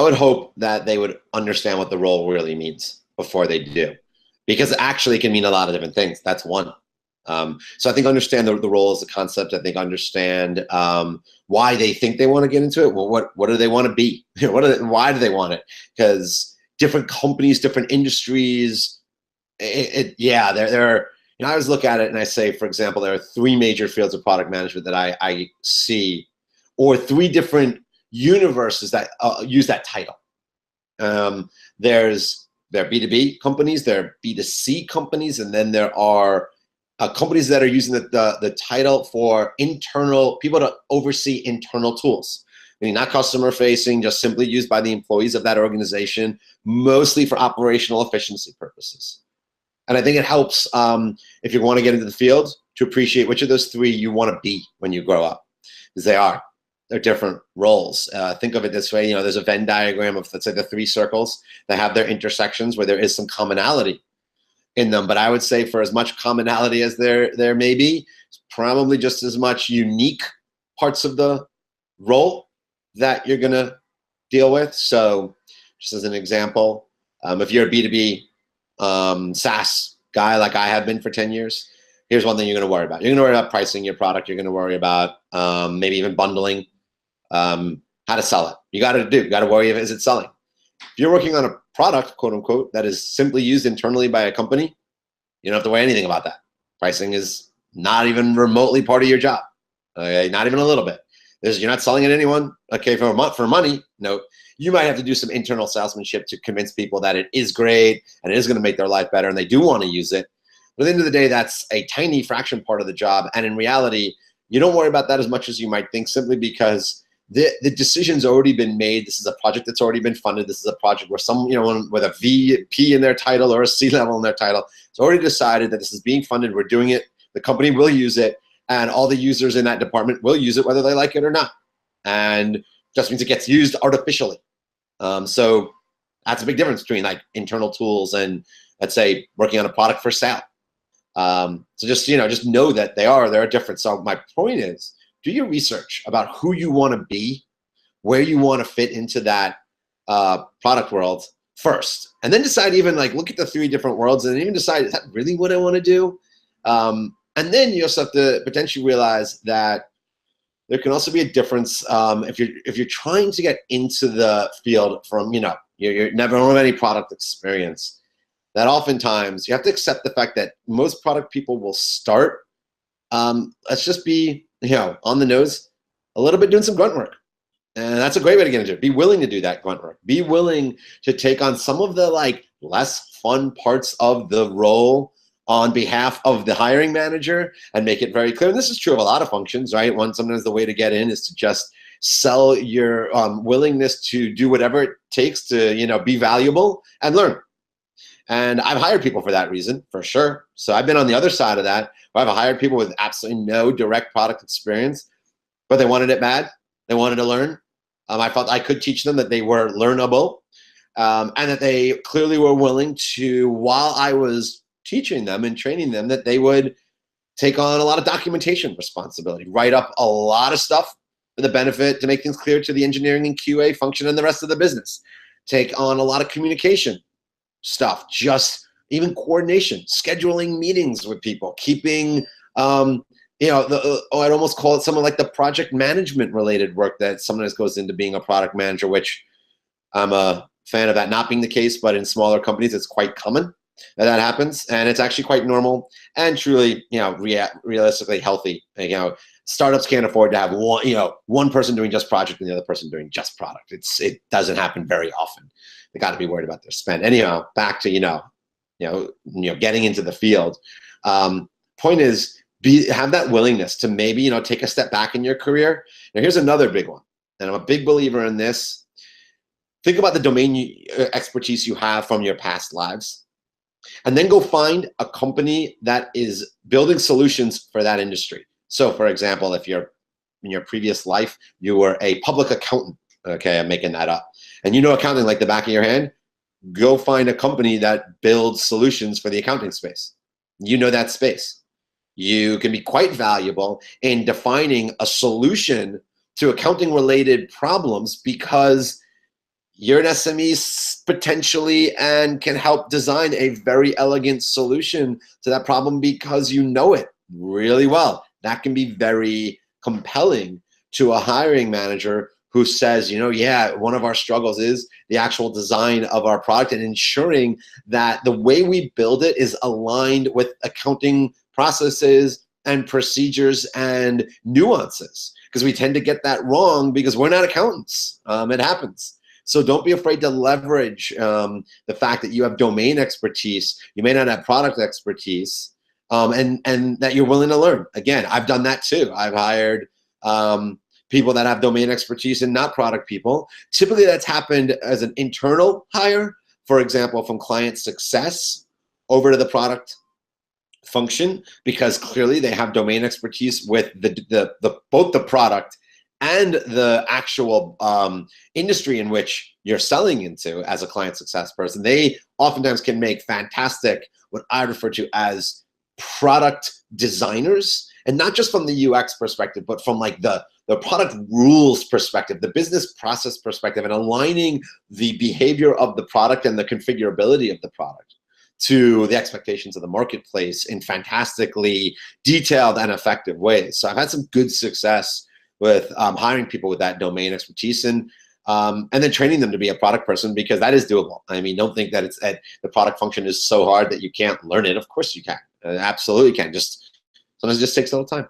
would hope that they would understand what the role really means before they do, because actually it can mean a lot of different things. That's one. So I think understand the role as a concept. I think understand why they think they want to get into it. Well, what do they want to be? Why do they want it? Because different companies, different industries, yeah, there. You know, I always look at it and I say, for example, there are three major fields of product management that I see, or three different universes that use that title. There are B2B companies, there are B2C companies, and then there are companies that are using the title for internal people to oversee internal tools, meaning not customer facing, just simply used by the employees of that organization, mostly for operational efficiency purposes. And I think it helps if you want to get into the field to appreciate which of those three you want to be when you grow up, because they're different roles. Think of it this way, you know, there's a Venn diagram of, let's say, the three circles that have their intersections where there is some commonality in them. But I would say for as much commonality as there may be, it's probably just as much unique parts of the role that you're going to deal with. So just as an example, if you're a B2B SaaS guy like I have been for 10 years, here's one thing you're going to worry about. You're going to worry about pricing your product. You're going to worry about maybe even bundling, how to sell it. You got to worry if is it selling. If you're working on a product, quote unquote, that is simply used internally by a company, you don't have to worry anything about that. Pricing is not even remotely part of your job. Okay, not even a little bit. You're not selling it to anyone. Okay, for money. No, you might have to do some internal salesmanship to convince people that it is great and it is going to make their life better and they do want to use it. But at the end of the day, that's a tiny fraction part of the job. And in reality, you don't worry about that as much as you might think, simply because the decision's already been made. This is a project that's already been funded. This is a project where someone with a VP in their title or a C-level in their title, it's already decided that this is being funded. We're doing it. The company will use it. And all the users in that department will use it whether they like it or not. And just means it gets used artificially. So that's a big difference between like internal tools and, let's say, working on a product for sale. So just know that they're different. So my point is, do your research about who you want to be, where you want to fit into that product world first, and then decide, even like look at the three different worlds and even decide, is that really what I want to do? And then you also have to potentially realize that there can also be a difference if you're trying to get into the field from, you're never have any product experience, that oftentimes you have to accept the fact that most product people will start, let's just be, on the nose, a little bit doing some grunt work. And that's a great way to get into it. Be willing to do that grunt work. Be willing to take on some of the like less fun parts of the role on behalf of the hiring manager and make it very clear. And this is true of a lot of functions, right? Sometimes the way to get in is to just sell your willingness to do whatever it takes to, be valuable and learn. And I've hired people for that reason, for sure. So I've been on the other side of that, where I've hired people with absolutely no direct product experience, but they wanted it bad. They wanted to learn. I felt I could teach them, that they were learnable, and that they clearly were willing to, while I was teaching them and training them, that they would take on a lot of documentation responsibility, write up a lot of stuff for the benefit to make things clear to the engineering and QA function and the rest of the business, take on a lot of communication stuff, just even coordination, scheduling meetings with people, keeping, I'd almost call it something like the project management related work that sometimes goes into being a product manager, which I'm a fan of that not being the case, but in smaller companies, it's quite common that happens. And it's actually quite normal and truly, realistically healthy. Startups can't afford to have one person doing just project and the other person doing just product. It doesn't happen very often. They got to be worried about their spend. Anyhow, back to, getting into the field. Point is, have that willingness to maybe, take a step back in your career. Now, here's another big one, and I'm a big believer in this. Think about the domain expertise you have from your past lives, and then go find a company that is building solutions for that industry. So, for example, if you're in your previous life, you were a public accountant. Okay, I'm making that up. And accounting like the back of your hand, go find a company that builds solutions for the accounting space. That space. You can be quite valuable in defining a solution to accounting related problems, because you're an SME potentially and can help design a very elegant solution to that problem because you know it really well. That can be very compelling to a hiring manager who says, yeah, one of our struggles is the actual design of our product and ensuring that the way we build it is aligned with accounting processes and procedures and nuances, because we tend to get that wrong because we're not accountants. It happens. So don't be afraid to leverage the fact that you have domain expertise. You may not have product expertise, and that you're willing to learn. Again, I've done that too. I've hired people that have domain expertise and not product people. Typically that's happened as an internal hire, for example, from client success over to the product function, because clearly they have domain expertise with both the product and the actual industry in which you're selling into as a client success person. They oftentimes can make fantastic, what I refer to as product designers, and not just from the UX perspective, but from like the product rules perspective, the business process perspective, and aligning the behavior of the product and the configurability of the product to the expectations of the marketplace in fantastically detailed and effective ways. So I've had some good success with hiring people with that domain expertise and then training them to be a product person, because that is doable. I mean, don't think that the product function is so hard that you can't learn it. Of course you can. Absolutely can. Sometimes it just takes a little time.